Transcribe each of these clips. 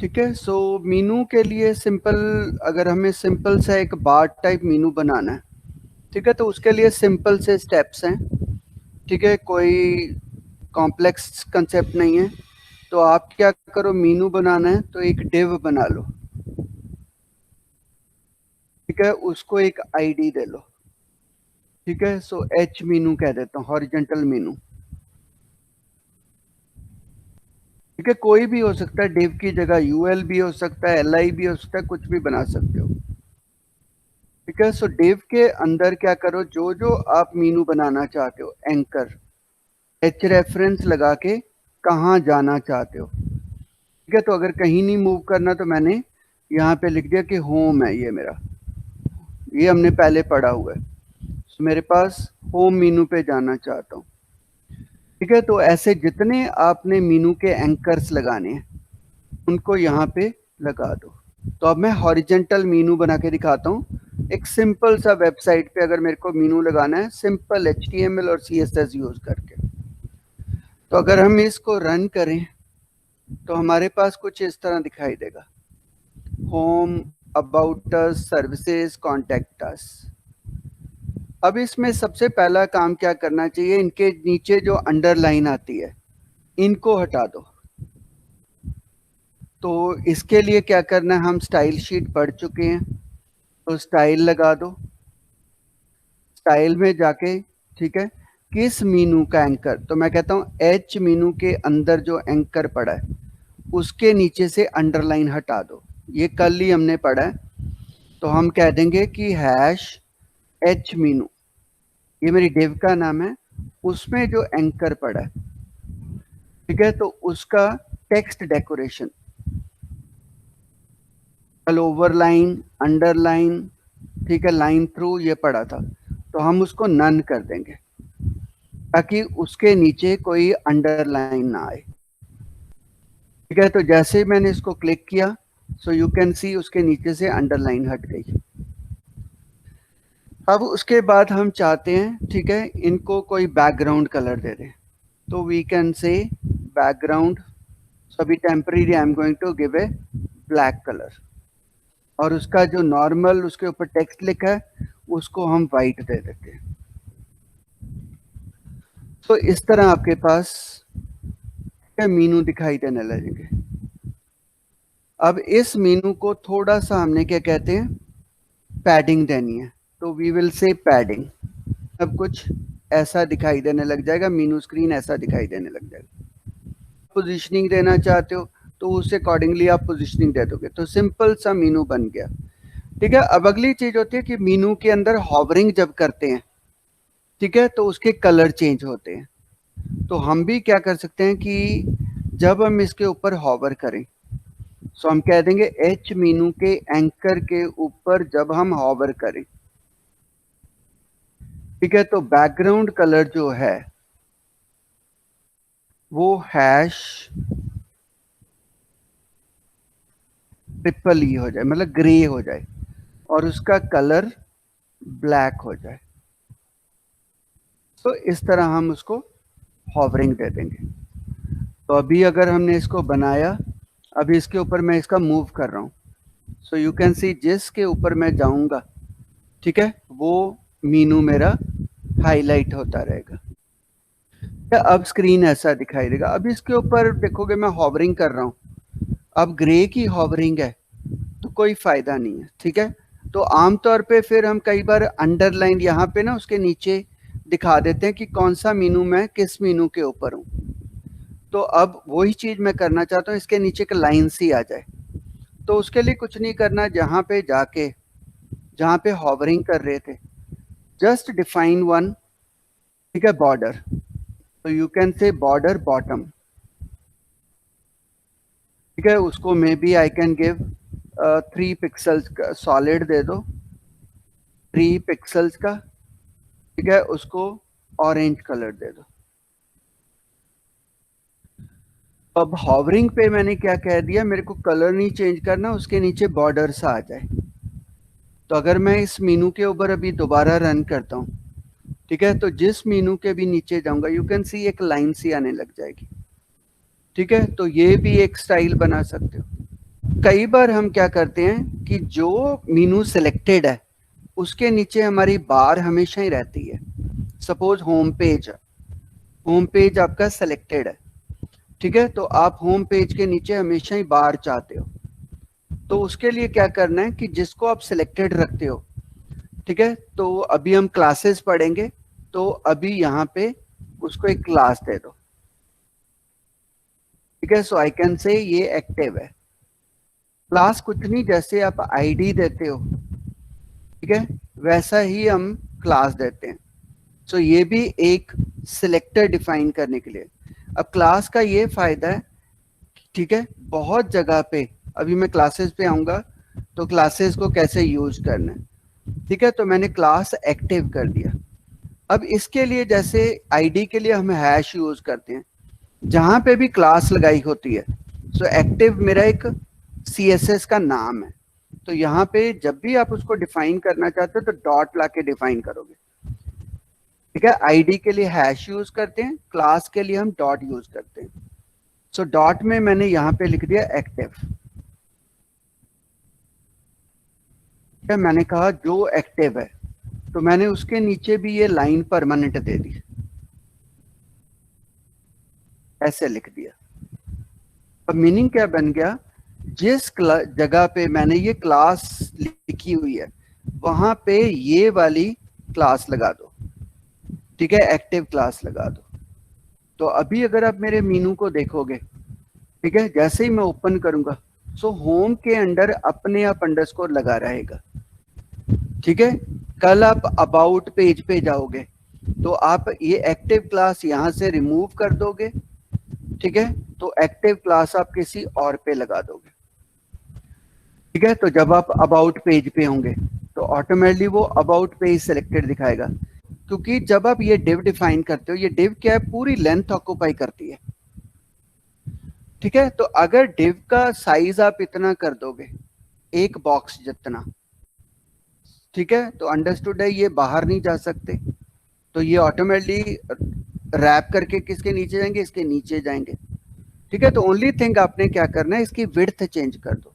ठीक है। सो मीनू के लिए सिंपल, अगर हमें सिंपल सा एक बार टाइप मीनू बनाना है, ठीक है, तो उसके लिए सिंपल से स्टेप्स हैं। ठीक है, कोई कॉम्प्लेक्स कंसेप्ट नहीं है। तो आप क्या करो, मीनू बनाना है तो एक डिव बना लो। ठीक है, उसको एक आईडी दे लो। ठीक है, सो एच मीनू कह देता हूँ, हॉरिजेंटल मीनू। ठीक है, कोई भी हो सकता है, डिव की जगह यूएल भी हो सकता है, एल आई भी हो सकता है, कुछ भी बना सकते हो। ठीक है, सो डिव के अंदर क्या करो, जो जो आप मीनू बनाना चाहते हो, एंकर एच रेफरेंस लगा के कहाँ जाना चाहते हो। ठीक है, तो अगर कहीं नहीं मूव करना तो मैंने यहाँ पे लिख दिया कि होम है ये मेरा, ये हमने पहले पढ़ा हुआ है। तो मेरे पास होम मीनू पे जाना चाहता हूँ। ठीक है, तो ऐसे जितने आपने मीनू के एंकर्स लगाने हैं उनको यहाँ पे लगा दो। तो अब मैं हॉरिजेंटल मीनू बना के दिखाता हूँ। एक सिंपल सा वेबसाइट पे अगर मेरे को मीनू लगाना है, सिंपल HTML और CSS यूज करके, तो अगर हम इसको रन करें तो हमारे पास कुछ इस तरह दिखाई देगा, home, about us, services, contact us. अब इसमें सबसे पहला काम क्या करना चाहिए, इनके नीचे जो अंडरलाइन आती है इनको हटा दो। तो इसके लिए क्या करना है, हम स्टाइल शीट पढ़ चुके हैं, तो स्टाइल लगा दो। स्टाइल में जाके, ठीक है, किस मीनू का एंकर, तो मैं कहता हूँ एच मीनू के अंदर जो एंकर पड़ा है उसके नीचे से अंडरलाइन हटा दो। ये कल ही हमने पढ़ा है, तो हम कह देंगे कि हैश एच मीनू, ये मेरी डिव का नाम है, उसमें जो एंकर पड़ा है, ठीक है, तो उसका टेक्स्ट डेकोरेशन, कल ओवरलाइन, अंडरलाइन, ठीक है, लाइन थ्रू ये पड़ा था, तो हम उसको नन कर देंगे ताकि उसके नीचे कोई अंडरलाइन ना आए। ठीक है, तो जैसे ही मैंने इसको क्लिक किया, सो यू कैन सी उसके नीचे से अंडरलाइन हट गई। अब उसके बाद हम चाहते हैं, ठीक है, इनको कोई बैकग्राउंड कलर दे दें, तो we can say background, so अभी temporary I am going to give a black colour, और उसका जो नॉर्मल उसके ऊपर टेक्स्ट लिखा है उसको हम वाइट दे देते हैं। तो इस तरह आपके पास मीनू दिखाई देने लगेंगे। अब इस मीनू को थोड़ा सा हमने क्या कहते हैं, पैडिंग देनी है, तो वी विल से पैडिंग। अब कुछ ऐसा दिखाई देने लग जाएगा, मीनू स्क्रीन ऐसा दिखाई देने लग जाएगा। पोजीशनिंग देना चाहते हो तो उस अकॉर्डिंगली आप पोजीशनिंग दे दोगे, तो सिंपल सा मीनू बन गया। ठीक है, अब अगली चीज होती है कि मीनू के अंदर हॉवरिंग जब करते हैं, ठीक है, तो उसके कलर चेंज होते हैं। तो हम भी क्या कर सकते हैं कि जब हम इसके ऊपर हॉवर करें, सो हम कह देंगे एच मीनू के एंकर के ऊपर जब हम हॉवर करें, ठीक है, तो बैकग्राउंड कलर जो है वो हैश ट्रिपल ई हो जाए, मतलब ग्रे हो जाए, और उसका कलर ब्लैक हो जाए। तो इस तरह हम उसको हॉवरिंग दे देंगे। तो अभी अगर हमने इसको बनाया, अभी इसके ऊपर मैं इसका मूव कर रहा हूँ, सो यू कैन सी जिसके ऊपर मैं जाऊंगा, ठीक है, वो मीनू मेरा हाईलाइट होता रहेगा। अब स्क्रीन ऐसा दिखाई देगा। अब इसके ऊपर देखोगे मैं हॉवरिंग कर रहा हूँ, अब ग्रे की हॉवरिंग है तो कोई फायदा नहीं है। ठीक है, तो आमतौर पे फिर हम कई बार अंडरलाइन यहाँ पे ना उसके नीचे दिखा देते हैं कि कौन सा मीनू मैं किस मीनू के ऊपर हूँ। तो अब वही चीज मैं करना चाहता हूँ, इसके नीचे एक लाइन सी आ जाए। तो उसके लिए कुछ नहीं करना, जहाँ पे जाके जहाँ पे हॉवरिंग कर रहे थे, जस्ट डिफाइन वन, ठीक है, बॉर्डर, तो you can say border bottom. ठीक है, उसको maybe I can give 3 pixels का सॉलिड दे दो, 3 पिक्सल्स का। ठीक है, उसको ऑरेंज कलर दे दो। अब हॉवरिंग पे मैंने क्या कह दिया, मेरे को कलर नहीं चेंज करना, उसके नीचे बॉर्डर सा आ जाए। तो अगर मैं इस मीनू के ऊपर अभी दोबारा रन करता हूँ, ठीक है, तो जिस मीनू के भी नीचे जाऊंगा यू कैन सी एक लाइन सी आने लग जाएगी। ठीक है, तो ये भी एक स्टाइल बना सकते हो। कई बार हम क्या करते हैं कि जो मीनू सिलेक्टेड है उसके नीचे हमारी बार हमेशा ही रहती है। सपोज होम पेज आपका सिलेक्टेड है, ठीक है, तो आप होम पेज के नीचे हमेशा ही बार चाहते हो। तो उसके लिए क्या करना है कि जिसको आप सिलेक्टेड रखते हो, ठीक है, तो अभी हम क्लासेस पढ़ेंगे, तो अभी यहाँ पे उसको एक क्लास दे दो, ठीक है। सो आई कैन से ये एक्टिव है। क्लास कुछ नहीं, जैसे आप आईडी देते हो, ठीक है, वैसा ही हम क्लास देते हैं। सो ये भी एक सिलेक्टर डिफाइन करने के लिए। अब क्लास का ये फायदा है, ठीक है, बहुत जगह पे, अभी मैं क्लासेस पे आऊंगा तो क्लासेस को कैसे यूज करना है, ठीक है। तो मैंने क्लास एक्टिव कर दिया। अब इसके लिए जैसे आईडी के लिए हम हैश यूज करते हैं, जहां पे भी क्लास लगाई होती है, सो एक्टिव मेरा एक सीएसएस का नाम है। तो यहाँ पे जब भी आप उसको डिफाइन करना चाहते हो तो डॉट लाके डिफाइन करोगे, ठीक है। आईडी के लिए हैश यूज करते हैं, क्लास के लिए हम डॉट यूज करते हैं। सो डॉट में मैंने यहाँ पे लिख दिया एक्टिव, ठीक है। मैंने कहा जो एक्टिव है, तो मैंने उसके नीचे भी ये लाइन परमानेंट दे दी, ऐसे लिख दिया। अब मीनिंग क्या बन गया, जिस जगह पे मैंने ये क्लास लिखी हुई है वहां पे ये वाली क्लास लगा दो, ठीक है, एक्टिव क्लास लगा दो। तो अभी अगर आप मेरे मीनू को देखोगे, ठीक है, जैसे ही मैं ओपन करूंगा, सो होम के अंडर अपने आप अंडरस्कोर लगा रहेगा, ठीक है। कल आप अबाउट पेज पे जाओगे तो आप ये एक्टिव क्लास यहां से रिमूव कर दोगे, ठीक है, तो एक्टिव क्लास आप किसी और पे लगा दोगे, ठीक है। तो जब आप अबाउट पेज पे होंगे तो ऑटोमेटिकली वो अबाउट पेज सिलेक्टेड दिखाएगा, क्योंकि जब आप ये डिव डिफाइन करते हो, ये डिव क्या है, पूरी लेंथ ऑक्यूपाई करती है, ठीक है। तो अगर डिव का साइज आप इतना कर दोगे, एक बॉक्स जितना, ठीक है, तो अंडरस्टूड है ये बाहर नहीं जा सकते, तो ये ऑटोमेटिकली रैप करके किसके नीचे जाएंगे, इसके नीचे जाएंगे, ठीक है। तो ओनली थिंग आपने क्या करना है, इसकी विड्थ चेंज कर दो।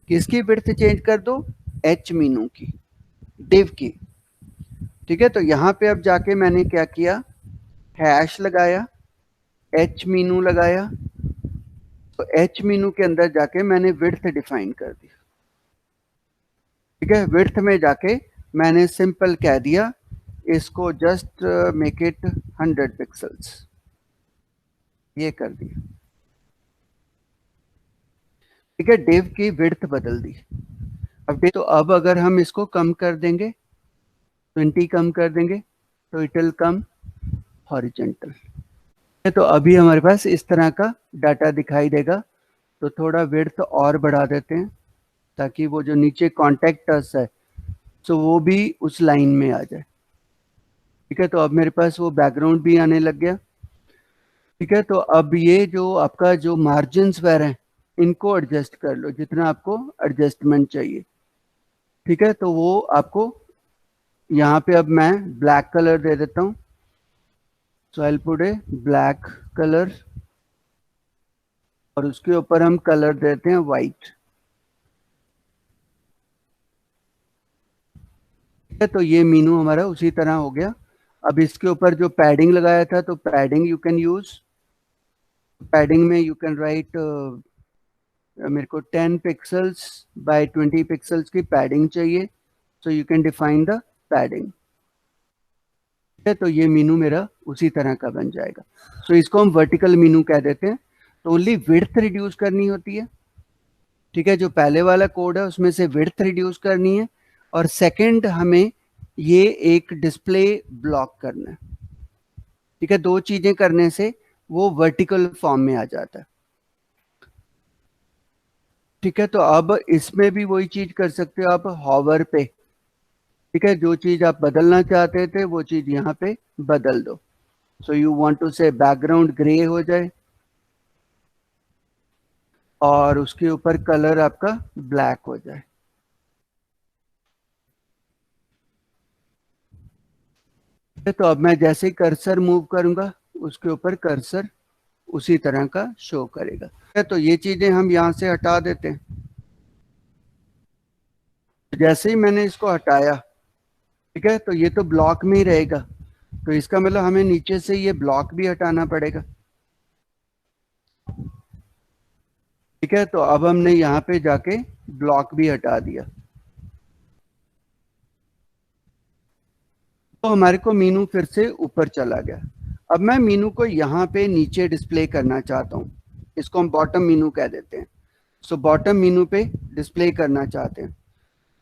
किसकी विड्थ चेंज कर दो, एच मीनू की, डिव की, ठीक है। तो यहाँ पे अब जाके मैंने क्या किया, हैश लगाया, एच मीनू लगाया, तो एच मीनू के अंदर जाके मैंने विड्थ डिफाइन कर दी, ठीक है। विड्थ में जाके मैंने सिंपल कह दिया इसको जस्ट मेक इट 100 पिक्सल्स, ये कर दिया, ठीक है। डिव की विड्थ बदल दी। तो अब अगर हम इसको कम कर देंगे, 20 कम कर देंगे, तो इट विल कम हॉरिजॉन्टल। तो अभी हमारे पास इस तरह का डाटा दिखाई देगा। तो थोड़ा विड्थ और बढ़ा देते हैं ताकि वो जो नीचे कॉन्टेक्ट अस है, तो वो भी उस लाइन में आ जाए, ठीक है। तो अब मेरे पास वो बैकग्राउंड भी आने लग गया, ठीक है। तो अब ये जो आपका जो मार्जिन वगैरह हैं, इनको एडजस्ट कर लो जितना आपको एडजस्टमेंट चाहिए, ठीक है। तो वो आपको यहाँ पे अब मैं ब्लैक कलर दे देता हूँ, so I will put a black colour, और उसके ऊपर हम कलर देते हैं वाइट, ठीक है। तो ये मीनू हमारा उसी तरह हो गया। अब इसके ऊपर जो पैडिंग लगाया था, तो padding you can use, padding में यू कैन राइट, मेरे को 10 पिक्सल्स बाय 20 पिक्सल्स की पैडिंग चाहिए, so you can define the padding, ठीक है। तो ये मीनू मेरा उसी तरह का बन जाएगा। सो इसको हम वर्टिकल मीनू कह देते हैं। तो ओनली विड्थ रिड्यूस करनी होती है, ठीक है। जो पहले वाला कोड है उसमें से विड्थ रिड्यूस करनी है, और सेकंड हमें ये एक डिस्प्ले ब्लॉक करना है, ठीक है। दो चीजें करने से वो वर्टिकल फॉर्म में आ जाता है, ठीक है। तो अब इसमें भी वही चीज कर सकते हो आप हॉवर पे, ठीक है। जो चीज आप बदलना चाहते थे वो चीज यहाँ पे बदल दो। सो यू वांट टू से बैकग्राउंड ग्रे हो जाए और उसके ऊपर कलर आपका ब्लैक हो जाए, तो अब मैं जैसे ही कर्सर मूव करूंगा उसके ऊपर कर्सर उसी तरह का शो करेगा। तो ये चीजें हम यहाँ से हटा देते हैं, जैसे ही मैंने इसको हटाया, ठीक है, तो ये तो ब्लॉक में ही रहेगा, तो इसका मतलब हमें नीचे से ये ब्लॉक भी हटाना पड़ेगा। ठीक है, तो अब हमने यहाँ पे जाके ब्लॉक भी हटा दिया, तो हमारे को मीनू फिर से ऊपर चला गया। अब मैं मीनू को यहाँ पे नीचे डिस्प्ले करना चाहता हूँ, इसको हम बॉटम मीनू कह देते हैं। सो बॉटम मीनू पे डिस्प्ले करना चाहते हैं,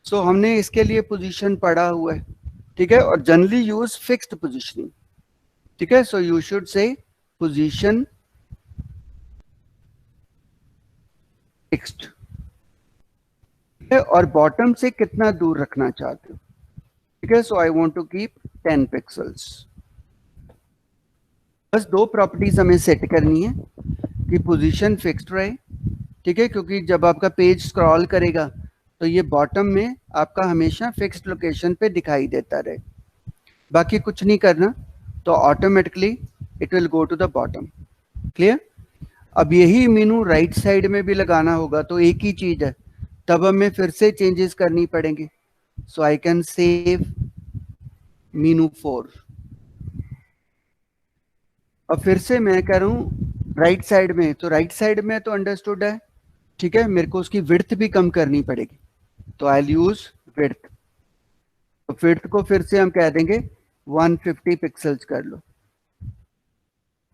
सो हमने इसके लिए पोजीशन पढ़ा हुआ है, ठीक है, और जनरली यूज फिक्स्ड पोजीशनिंग, ठीक है। So you should say position fixed, ठीक है, और बॉटम से कितना दूर रखना चाहते हो, ठीक है। So I want to keep 10 pixels. बस दो प्रॉपर्टीज हमें सेट करनी है कि पोजीशन फिक्स्ड रहे, ठीक है, क्योंकि जब आपका पेज स्क्रॉल करेगा तो ये बॉटम में आपका हमेशा फिक्स्ड लोकेशन पे दिखाई देता रहे, बाकी कुछ नहीं करना, तो automatically it will go to the bottom. Clear? अब यही मीनू राइट साइड में भी लगाना होगा, तो एक ही चीज है, तब हमें फिर से चेंजेस करनी पड़ेंगे। सो आई कैन सेव मीनू 4। अब फिर से मैं कह रहा हूँ राइट साइड में, तो राइट साइड में तो अंडरस्टूड है, ठीक है, मेरे को उसकी विड्थ भी कम करनी पड़ेगी, तो आई यूज विड्थ। तो विड्थ को फिर से हम कह देंगे 150 पिक्सल्स कर लो,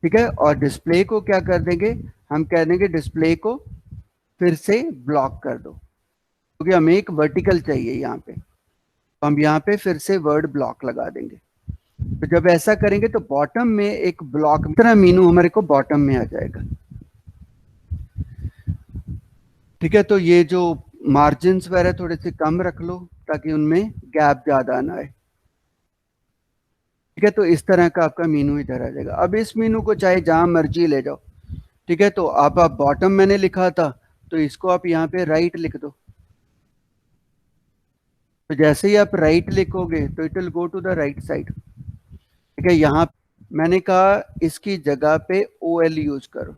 ठीक है, और डिस्प्ले को क्या कर देंगे, हम कह देंगे डिस्प्ले को फिर से ब्लॉक कर दो, क्योंकि हमें एक वर्टिकल चाहिए यहाँ पे, तो हम यहाँ पे फिर से वर्ड ब्लॉक लगा देंगे। तो जब ऐसा करेंगे तो बॉटम में एक ब्लॉक तरह मीनू हमारे को बॉटम में आ जाएगा, ठीक है। तो ये जो मार्जिन वगैरह थोड़े से कम रख लो ताकि उनमें गैप ज्यादा ना आए, ठीक है। तो इस तरह का आपका मीनू इधर आ जाएगा। अब इस मीनू को चाहे जहां मर्जी ले जाओ, ठीक है, तो आप बॉटम मैंने लिखा था, तो इसको आप यहाँ पे राइट लिख दो, तो जैसे ही आप राइट लिखोगे तो it will go to the right side, ठीक है। यहाँ मैंने कहा इसकी जगह पे OL यूज करो,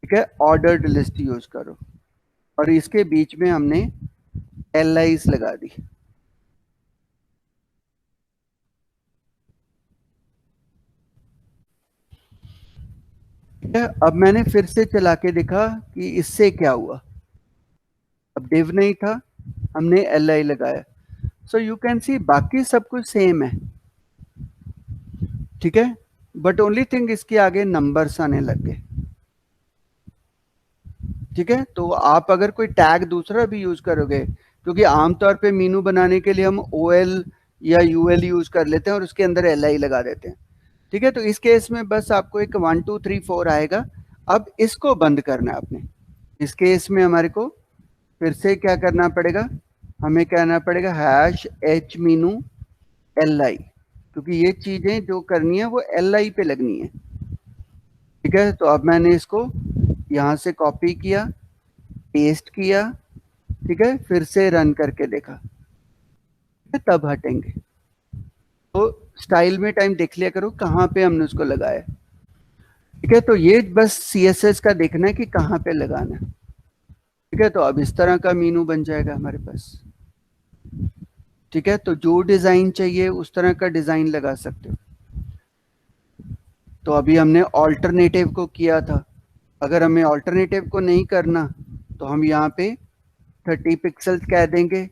ठीक है, ऑर्डर्ड लिस्ट यूज करो, और इसके बीच में हमने LIs लगा दी, ठीक है। अब मैंने फिर से चला के देखा कि इससे क्या हुआ, अब div नहीं था, हमने LI लगाया, सो यू कैन सी बाकी सब कुछ सेम है, ठीक है, बट ओनली थिंग इसके आगे नंबर्स आने लग गए, ठीक है। तो आप अगर कोई टैग दूसरा भी यूज करोगे, क्योंकि आमतौर पे मीनू बनाने के लिए हम OL या UL यूज कर लेते हैं और उसके अंदर LI लगा देते हैं, ठीक है। तो इस केस में बस आपको एक 1 2 3 4 आएगा। अब इसको बंद करना है आपने, इस केस में हमारे को फिर से क्या करना पड़ेगा, हमें कहना पड़ेगा #h मीनू LI, क्योंकि ये चीजें जो करनी है वो LI पे लगनी है, ठीक है। तो अब मैंने इसको यहाँ से कॉपी किया, पेस्ट किया, ठीक है, फिर से रन करके देखा, तब हटेंगे। तो स्टाइल में टाइम देख लिया करो कहाँ पे हमने उसको लगाया, ठीक है। तो ये बस CSS का देखना है कि कहाँ पे लगाना है, ठीक है। तो अब इस तरह का मीनू बन जाएगा हमारे पास, ठीक है। तो जो डिजाइन चाहिए उस तरह का डिजाइन लगा सकते हो। तो अभी हमने ऑल्टरनेटिव को किया था, अगर हमें ऑल्टरनेटिव को नहीं करना तो हम यहाँ पे 30 पिक्सल्स कह देंगे,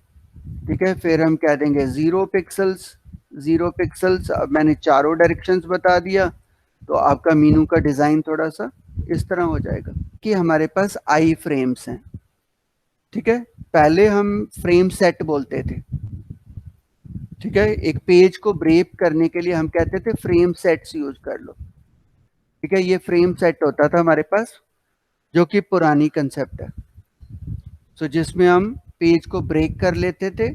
ठीक है, फिर हम कह देंगे 0 पिक्सल्स, 0 पिक्सल्स। अब मैंने चारों डायरेक्शंस बता दिया, तो आपका मीनू का डिजाइन थोड़ा सा इस तरह हो जाएगा कि हमारे पास आई फ्रेम्स हैं, ठीक है। पहले हम फ्रेम सेट बोलते थे, ठीक है, एक पेज को ब्रेक करने के लिए हम कहते थे फ्रेम सेट्स यूज कर लो, ठीक है। ये फ्रेम सेट होता था हमारे पास, जो कि पुरानी कंसेप्ट है, तो जिसमें हम पेज को ब्रेक कर लेते थे,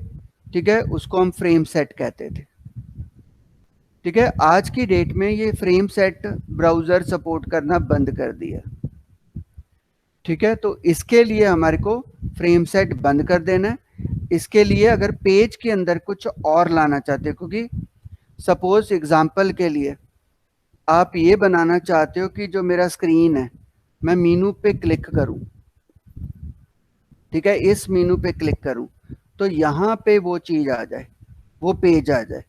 ठीक है, उसको हम फ्रेम सेट कहते थे, ठीक है। आज की डेट में ये फ्रेम सेट ब्राउजर सपोर्ट करना बंद कर दिया, ठीक है। तो इसके लिए हमारे को फ्रेम सेट बंद कर देना है। इसके लिए अगर पेज के अंदर कुछ और लाना चाहते हो, क्योंकि सपोज एग्जांपल के लिए आप ये बनाना चाहते हो कि जो मेरा स्क्रीन है मैं मीनू पे क्लिक करूं, ठीक है, इस मीनू पे क्लिक करूं तो यहाँ पे वो चीज आ जाए, वो पेज आ जाए,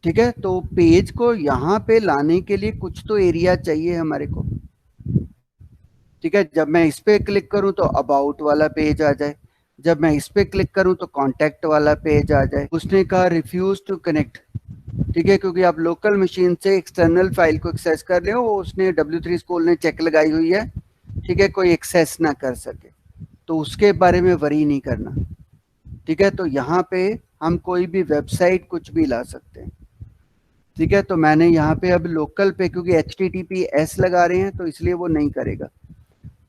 ठीक है। तो पेज को यहाँ पे लाने के लिए कुछ तो एरिया चाहिए हमारे को, ठीक है। जब मैं इस पे क्लिक करूं तो अबाउट वाला पेज आ जाए, जब मैं इस पे क्लिक करूं तो कॉन्टैक्ट वाला पेज आ जाए। उसने कहा रिफ्यूज टू कनेक्ट, ठीक है, क्योंकि आप लोकल मशीन से एक्सटर्नल फाइल को एक्सेस कर रहे हो, वो उसने W3 स्कूल ने चेक लगाई हुई है, ठीक है, कोई एक्सेस ना कर सके, तो उसके बारे में वरी नहीं करना, ठीक है। तो यहाँ पे हम कोई भी वेबसाइट कुछ भी ला सकते हैं, ठीक है। तो मैंने यहाँ पे अब लोकल पे, क्योंकि HTTPS लगा रहे हैं तो इसलिए वो नहीं करेगा।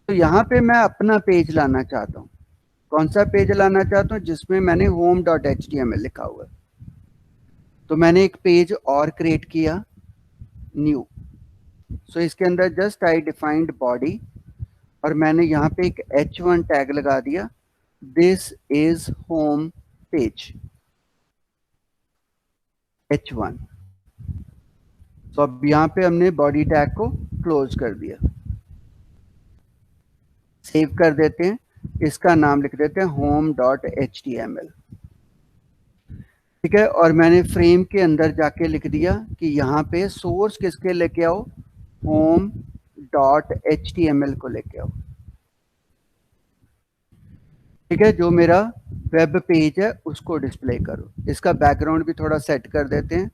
तो यहाँ पे मैं अपना पेज लाना चाहता हूँ। कौन सा पेज लाना चाहता हूँ? जिसमें मैंने home.html लिखा हुआ है। तो मैंने एक पेज और क्रिएट किया, न्यू। सो इसके अंदर जस्ट आई डिफाइंड बॉडी और मैंने यहाँ पे एक H1 टैग लगा दिया, this is home page H1। तो अब यहाँ पे हमने बॉडी टैग को क्लोज कर दिया, सेव कर देते हैं, इसका नाम लिख देते हैं home.html, ठीक है। और मैंने फ्रेम के अंदर जाके लिख दिया कि यहाँ पे सोर्स किसके लेके आओ, home.html को लेके आओ, ठीक है। जो मेरा वेब पेज है उसको डिस्प्ले करो। इसका बैकग्राउंड भी थोड़ा सेट कर देते हैं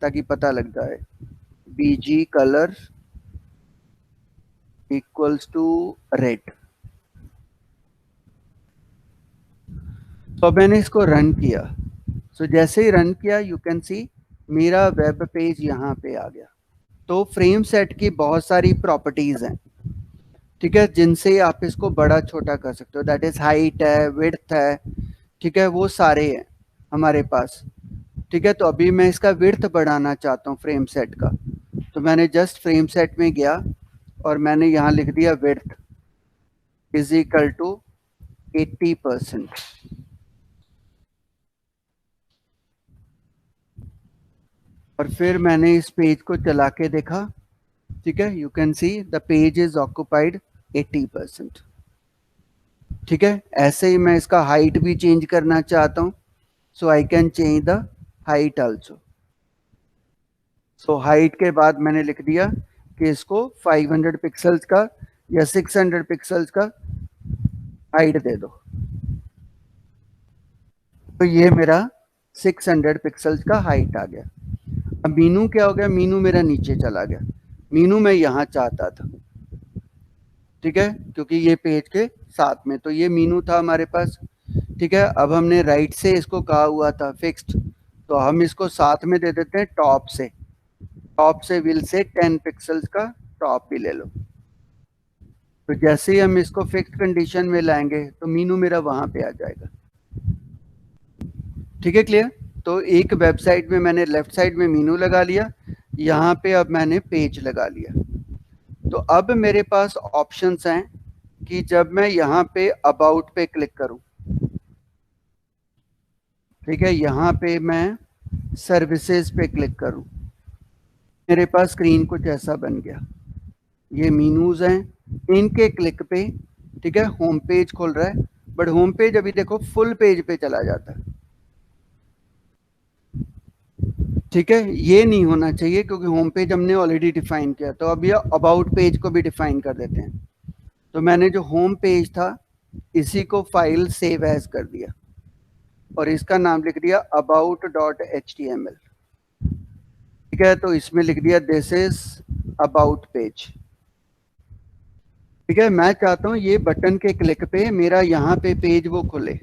ताकि पता लग जाए, BG colour equals to red. तो मैंने इसको रन किया, सो जैसे ही रन किया यू कैन सी मेरा वेब पेज यहाँ पे आ गया। तो फ्रेम सेट की बहुत सारी प्रॉपर्टीज हैं, ठीक है, जिनसे आप इसको बड़ा छोटा कर सकते हो। दैट इज हाइट है, विड्थ है, ठीक है, वो सारे हैं हमारे पास, ठीक है। तो अभी मैं इसका विड्थ बढ़ाना चाहता हूँ फ्रेम सेट का, तो मैंने जस्ट फ्रेम सेट में गया और मैंने यहाँ लिख दिया विड्थ इज इक्वल टू 80%। और फिर मैंने इस पेज को चला के देखा, ठीक है, you can see the page is occupied 80%, ठीक है। ऐसे ही मैं इसका हाइट भी चेंज करना चाहता हूँ, so I can change the height also. So height के बाद मैंने लिख दिया कि इसको 500 पिक्सल्स का या 600 पिक्सल्स का हाइट दे दो। तो ये मेरा 600 पिक्सल्स का हाइट आ गया। अब मीनू क्या हो गया, मीनू मेरा नीचे चला गया, मीनू मैं यहाँ चाहता था, ठीक है, क्योंकि ये पेज के साथ में, तो ये मीनू था हमारे पास, ठीक है। अब हमने राइट से इसको कहा हुआ था फिक्स्ड, तो हम इसको साथ में दे देते हैं टॉप से, टॉप से विल से 10 पिक्सल्स का टॉप भी ले लो। तो जैसे ही हम इसको फिक्स्ड कंडीशन में लाएंगे तो मीनू मेरा वहां पे आ जाएगा, ठीक है, क्लियर। तो एक वेबसाइट में मैंने लेफ्ट साइड में मीनू लगा लिया, यहाँ पे अब मैंने पेज लगा लिया। तो अब मेरे पास ऑप्शंस हैं कि जब मैं यहाँ पे अबाउट पे क्लिक करूं, ठीक है, यहाँ पे मैं सर्विसेज पे क्लिक करूं, मेरे पास स्क्रीन कुछ ऐसा बन गया। ये मीनूज हैं, इनके क्लिक पे, ठीक है, होम पेज खुल रहा है, बट होम पेज अभी देखो फुल पेज पे चला जाता है, ठीक है। ये नहीं होना चाहिए क्योंकि होम पेज हमने ऑलरेडी डिफाइन किया। तो अब ये अबाउट पेज को भी डिफाइन कर देते हैं। तो मैंने जो होम पेज था इसी को फाइल सेव एज कर दिया और इसका नाम लिख दिया about.html, ठीक है। तो इसमें लिख दिया दिस इज अबाउट पेज, ठीक है। मैं चाहता हूँ ये बटन के क्लिक पे मेरा यहाँ पे पेज वो खुले।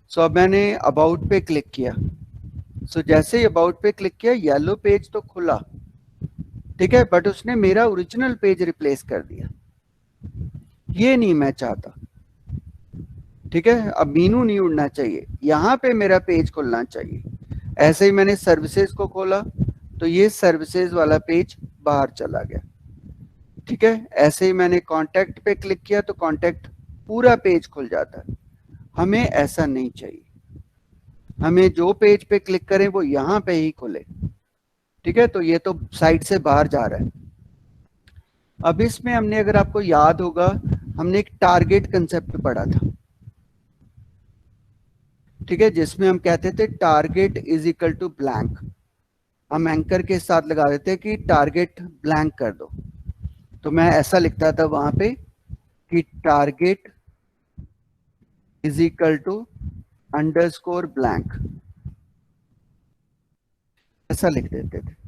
सो अब मैंने अबाउट पे क्लिक किया, सो जैसे ही अबाउट पे क्लिक किया येलो पेज तो खुला, ठीक है, बट उसने मेरा ओरिजिनल पेज रिप्लेस कर दिया, ये नहीं मैं चाहता, ठीक है। अब मीनू नहीं उड़ना चाहिए, यहाँ पे मेरा पेज खुलना चाहिए। ऐसे ही मैंने सर्विसेज को खोला तो ये सर्विसेज वाला पेज बाहर चला गया, ठीक है। ऐसे ही मैंने कॉन्टैक्ट पे क्लिक किया तो कॉन्टैक्ट पूरा पेज खुल जाता है। हमें ऐसा नहीं चाहिए, हमें जो पेज पे क्लिक करें वो यहाँ पे ही खुले, ठीक है। तो ये तो साइट से बाहर जा रहा है। अब इसमें हमने, अगर आपको याद होगा, हमने एक टारगेट कंसेप्ट पढ़ा था, ठीक है, जिसमें हम कहते थे target is equal to blank. हम एंकर के साथ लगा देते हैं कि टारगेट ब्लैंक कर दो, तो मैं ऐसा लिखता था वहां पे कि target is equal to underscore blank, ऐसा लिख देते थे।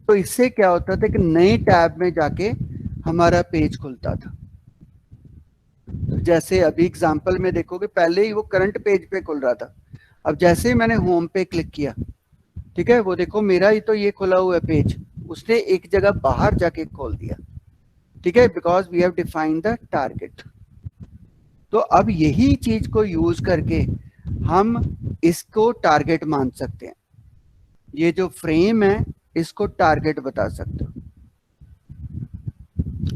तो इससे क्या होता था कि नए टैब में जाके हमारा पेज खुलता था। जैसे अभी एग्जांपल में देखोगे, पहले ही वो करंट पेज पे खुल रहा था, अब जैसे ही मैंने होम पे क्लिक किया, ठीक है, वो देखो मेरा ही तो ये खुला हुआ है पेज, उसने एक जगह बाहर जाके खोल दिया, ठीक है, because we have defined the target. तो अब यही चीज को यूज करके हम इसको टारगेट मान सकते हैं। ये जो फ्रेम है इसको टारगेट बता सकते हो,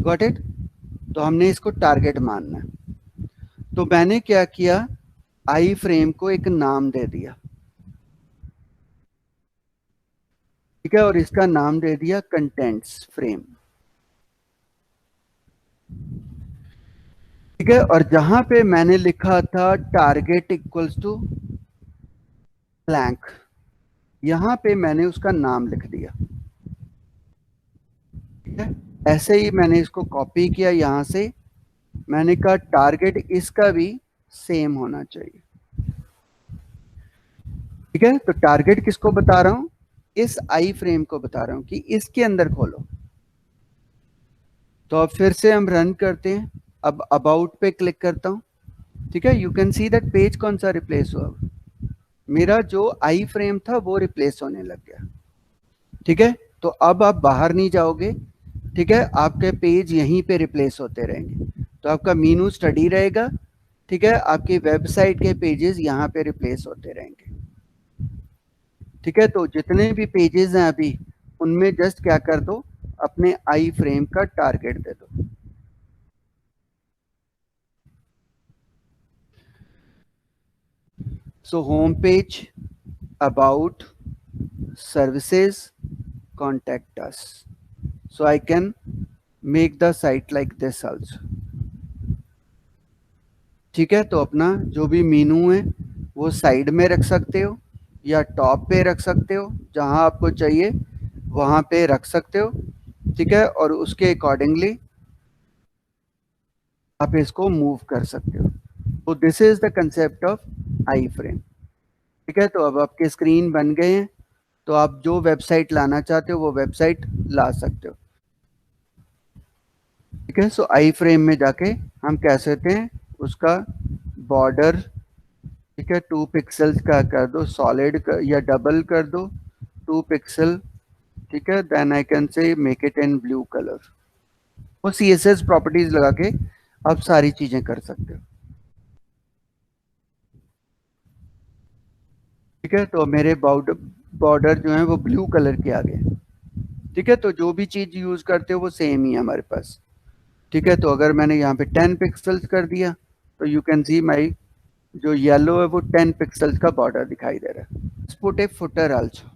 गॉट इट। तो हमने इसको टारगेट मानना है। तो मैंने क्या किया, आई फ्रेम को एक नाम दे दिया, ठीक है, और इसका नाम दे दिया कंटेंट्स फ्रेम, ठीक है। और जहां पे मैंने लिखा था टारगेट इक्वल्स टू ब्लैंक, यहां पे मैंने उसका नाम लिख दिया, ठीक है। ऐसे ही मैंने इसको कॉपी किया यहां से, मैंने कहा टारगेट इसका भी सेम होना चाहिए, ठीक है। तो टारगेट किसको बता रहा हूं, इस आई फ्रेम को बता रहा हूं कि इसके अंदर खोलो। तो अब फिर से हम रन करते हैं, अब अबाउट पे क्लिक करता हूं, ठीक है। You can see that page कौन सा रिप्लेस हुआ, मेरा जो आई फ्रेम था वो रिप्लेस होने लग गया, ठीक है। तो अब आप बाहर नहीं जाओगे, ठीक है, आपके पेज यहीं पे रिप्लेस होते रहेंगे। तो आपका मीनू स्टडी रहेगा, ठीक है, आपकी वेबसाइट के पेजेस यहाँ पे रिप्लेस होते रहेंगे, ठीक है। तो जितने भी पेजेस हैं अभी, उनमें जस्ट क्या कर दो, अपने आई फ्रेम का टारगेट दे दो। So home page, about, services, contact us, so I can make the site like this also, ठीक है। तो अपना जो भी मीनू है वो साइड में रख सकते हो या टॉप पे रख सकते हो, जहां आपको चाहिए वहां पे रख सकते हो, ठीक है। और उसके अकॉर्डिंगली आप इसको मूव कर सकते हो। तो this is the concept of I frame, ठीक है। तो अब आपके स्क्रीन बन गए हैं, तो आप जो वेबसाइट लाना चाहते हो वो वेबसाइट ला सकते हो, ठीक है। सो आई फ्रेम में जाके हम कह सकते हैं उसका बॉर्डर, ठीक है, 2 पिक्सल्स का कर दो, सॉलिड या डबल कर दो 2 पिक्सल, ठीक है। Then I can say make it in blue colour. वो CSS प्रॉपर्टीज लगा के आप सारी चीजें कर सकते हो, ठीक है। तो मेरे बॉर्डर जो है वो ब्लू कलर के आ गए, ठीक है। तो जो भी चीज यूज करते हो वो सेम ही है हमारे पास, ठीक है। तो अगर मैंने यहाँ पे 10 पिक्सल्स कर दिया, तो यू कैन सी माई जो येलो है वो 10 पिक्सल्स का बॉर्डर दिखाई दे रहा है। पुट ए फुटर आल्सो,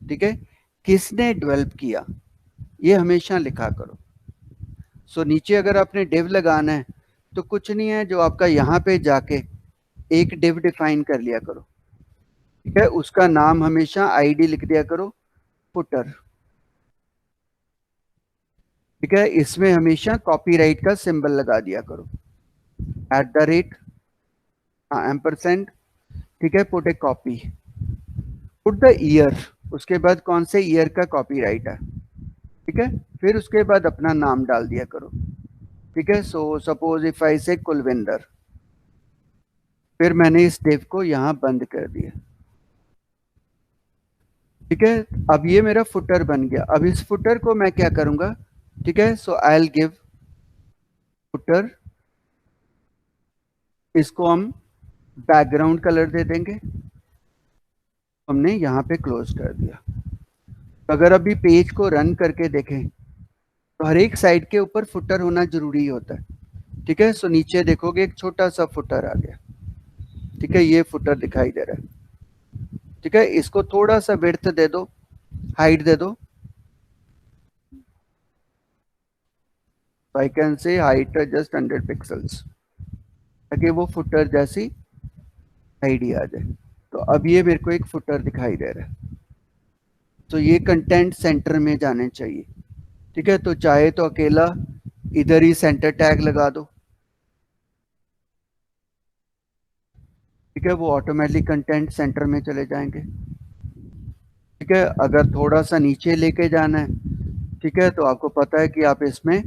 ठीक है, किसने डेवलप किया ये हमेशा लिखा करो। सो नीचे अगर आपने डिव लगाना है तो कुछ नहीं है, जो आपका यहाँ पे जाके एक डिव डिफाइन कर लिया करो, ठीक है, उसका नाम हमेशा आईडी लिख दिया करो, फुटर, ठीक है। इसमें हमेशा कॉपीराइट का सिंबल लगा दिया करो, @ एम्परसेंड, ठीक है, put A copy, put the year, उसके बाद कौन से ईयर का कॉपीराइट है, ठीक है। फिर उसके बाद अपना नाम डाल दिया करो, ठीक है। सो सपोज इफ आई से कुलविंदर, फिर मैंने इस डिव को यहाँ बंद कर दिया, ठीक है। अब ये मेरा फुटर बन गया। अब इस फुटर को मैं क्या करूंगा, ठीक है, so I will give footer, इसको हम बैकग्राउंड कलर दे देंगे, हमने यहाँ पे क्लोज कर दिया। अगर अभी पेज को रन करके देखें तो हर एक साइड के ऊपर फुटर होना जरूरी होता है, ठीक है। सो नीचे देखोगे एक छोटा सा फुटर आ गया, ठीक है, ये फुटर दिखाई दे रहा है, ठीक है। इसको थोड़ा सा विड्थ दे दो, हाइट दे दो, आई कैन से हाइट जस्ट 100 पिक्सल्स, ताकि वो फुटर जैसी आईडी आ जाए। तो अब ये मेरे को एक फुटर दिखाई दे रहा है, तो ये कंटेंट सेंटर में जाने चाहिए। ठीक है, तो चाहे तो अकेला इधर ही सेंटर टैग लगा दो। ठीक है, वो ऑटोमेटिक कंटेंट सेंटर में चले जाएंगे। ठीक है, अगर थोड़ा सा नीचे लेके जाना है, ठीक है, तो आपको पता है कि आप इसमें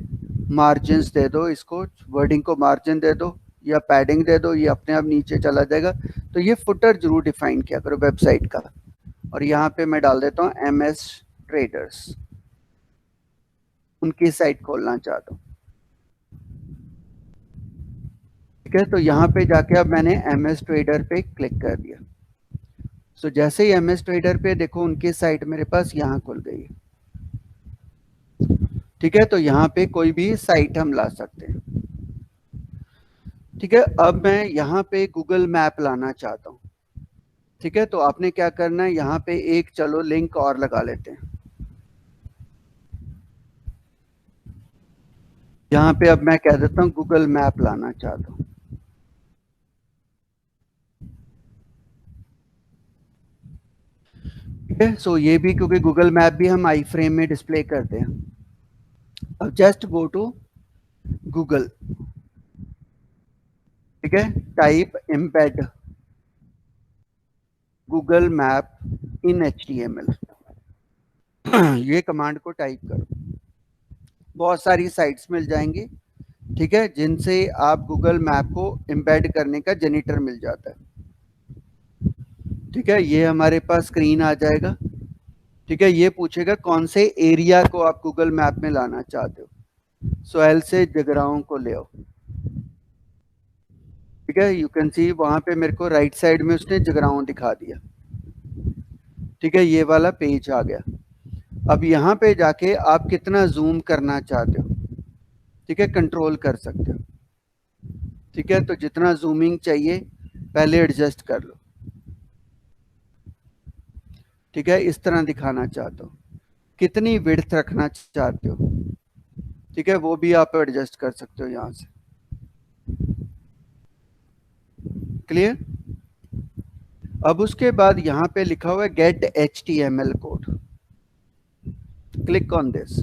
मार्जिन्स दे दो, इसको वर्डिंग को मार्जिन दे दो या पैडिंग दे दो, ये अपने आप नीचे चला जाएगा। तो ये फुटर जरूर डिफाइन किया करो वेबसाइट का। और यहाँ पे मैं डाल देता हूँ MS ट्रेडर्स, उनकी साइट खोलना चाहता हूँ। ठीक है, तो यहाँ पे जाके अब मैंने MS ट्रेडर पे क्लिक कर दिया। सो जैसे ही MS ट्रेडर पे देखो उनकी साइट मेरे पास यहाँ खुल गई है। ठीक है, तो यहाँ पे कोई भी साइट हम ला सकते हैं। ठीक है, अब मैं यहाँ पे गूगल मैप लाना चाहता हूँ। ठीक है, तो आपने क्या करना है, यहाँ पे एक चलो लिंक और लगा लेते हैं। यहाँ पे अब मैं कह देता हूँ गूगल मैप लाना चाहता हूँ। ठीक है, सो ये भी क्योंकि गूगल मैप भी हम आई फ्रेम में डिस्प्ले करते हैं। अब जस्ट गो टू गूगल। ठीक है, type embed Google map in HTML। ये कमांड को टाइप करो, बहुत सारी साइट्स मिल जाएंगी। ठीक है, जिनसे आप गूगल मैप को एम्बेड करने का जेनिटर मिल जाता है। ठीक है, ये हमारे पास स्क्रीन आ जाएगा। ठीक है, ये पूछेगा कौन से एरिया को आप गूगल मैप में लाना चाहते हो। सोहेल से जगराओं को ले आओ। ठीक है, यू कैन सी वहां पे मेरे को राइट साइड में उसने जगराओं दिखा दिया। ठीक है, ये वाला पेज आ गया। अब यहाँ पे जाके आप कितना जूम करना चाहते हो, ठीक है, कंट्रोल कर सकते हो। ठीक है, तो जितना जूमिंग चाहिए पहले एडजस्ट कर लो। ठीक है, इस तरह दिखाना चाहते हो, कितनी विड्थ रखना चाहते हो, ठीक है, वो भी आप एडजस्ट कर सकते हो यहाँ से। क्लियर। अब उसके बाद यहाँ पे लिखा हुआ है get HTML code, click on this.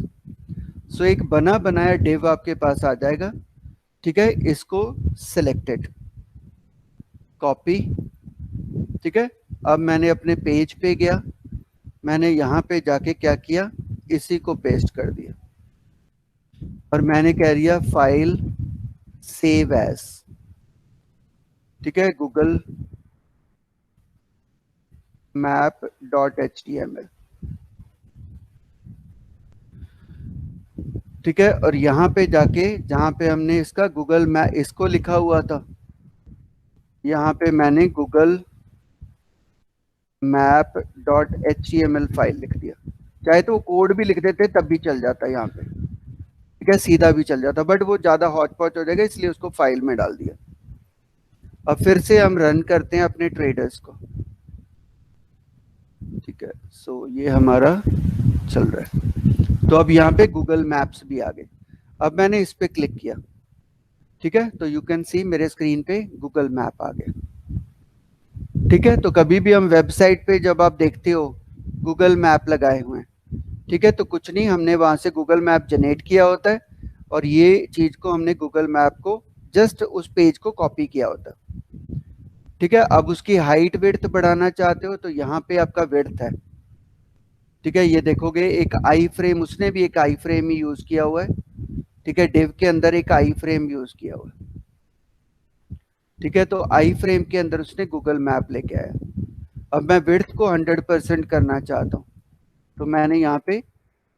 So एक बना बनाया डिव आपके पास आ जाएगा। ठीक है, इसको सिलेक्टेड कॉपी। ठीक है, अब मैंने अपने पेज पे गया, मैंने यहाँ पे जाके क्या किया, इसी को पेस्ट कर दिया और मैंने कह दिया फाइल सेव एज। ठीक है, गूगल मैप .html। ठीक है, और यहाँ पे जाके जहाँ पे हमने इसका गूगल मैप इसको लिखा हुआ था, यहाँ पे मैंने गूगल मैप .html फाइल लिख दिया। चाहे तो वो कोड भी लिख देते तब भी चल जाता है यहाँ पे। ठीक है, सीधा भी चल जाता, बट वो ज़्यादा हॉच पॉच हो जाएगा, इसलिए उसको फाइल में डाल दिया। अब फिर से हम रन करते हैं अपने ट्रेडर्स को। ठीक है, सो ये हमारा चल रहा है। तो अब यहाँ पे गूगल मैप्स भी आ गए। अब मैंने इस पे क्लिक किया। ठीक है, तो यू कैन सी मेरे स्क्रीन पे गूगल मैप आ गया। ठीक है, तो कभी भी हम वेबसाइट पे जब आप देखते हो गूगल मैप लगाए हुए हैं, ठीक है, तो कुछ नहीं, हमने वहां से गूगल मैप जनरेट किया होता है और ये चीज को हमने गूगल मैप को जस्ट उस पेज को कॉपी किया होता है। ठीक है, अब उसकी हाइट विड्थ बढ़ाना चाहते हो तो यहाँ पे आपका विड्थ है। ठीक है, ये देखोगे एक आई फ्रेम, उसने भी एक आई फ्रेम ही यूज किया हुआ है। ठीक है, डिव के अंदर एक आई फ्रेम यूज किया हुआ है। ठीक है, तो आई फ्रेम के अंदर उसने गूगल मैप लेके आया। अब मैं विड्थ को 100% करना चाहता हूँ, तो मैंने यहाँ पे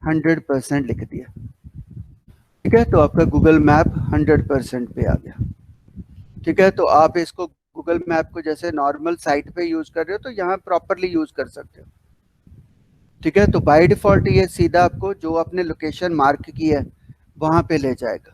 100% लिख दिया। ठीक है, तो आपका गूगल मैप 100% पे आ गया। ठीक है, तो आप इसको गूगल मैप को जैसे नॉर्मल साइट पे यूज कर रहे हो तो यहाँ प्रॉपरली यूज कर सकते हो। ठीक है, तो बाय डिफॉल्ट ये सीधा आपको जो आपने लोकेशन मार्क की है वहां पे ले जाएगा।